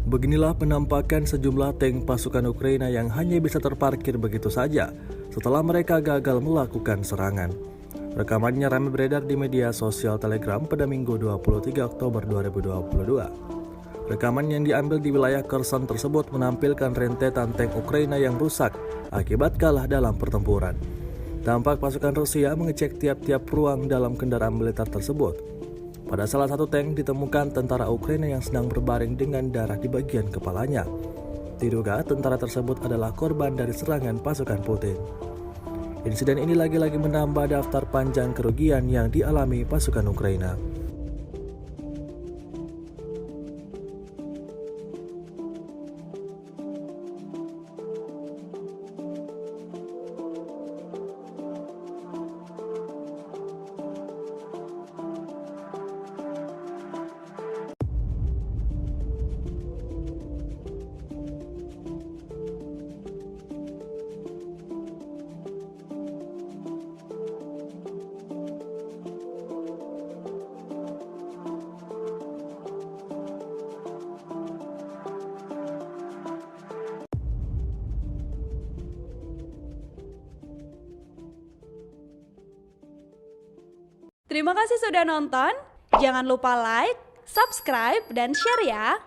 Beginilah penampakan sejumlah tank pasukan Ukraina yang hanya bisa terparkir begitu saja setelah mereka gagal melakukan serangan. Rekamannya ramai beredar di media sosial Telegram pada Minggu 23 Oktober 2022. Rekaman yang diambil di wilayah Kherson tersebut menampilkan rentetan tank Ukraina yang rusak akibat kalah dalam pertempuran. Tampak pasukan Rusia mengecek tiap-tiap ruang dalam kendaraan militer tersebut. Pada salah satu tank ditemukan tentara Ukraina yang sedang berbaring dengan darah di bagian kepalanya. Diduga tentara tersebut adalah korban dari serangan pasukan Putin. Insiden ini lagi-lagi menambah daftar panjang kerugian yang dialami pasukan Ukraina. Terima kasih sudah nonton. Jangan lupa like, subscribe, dan share ya.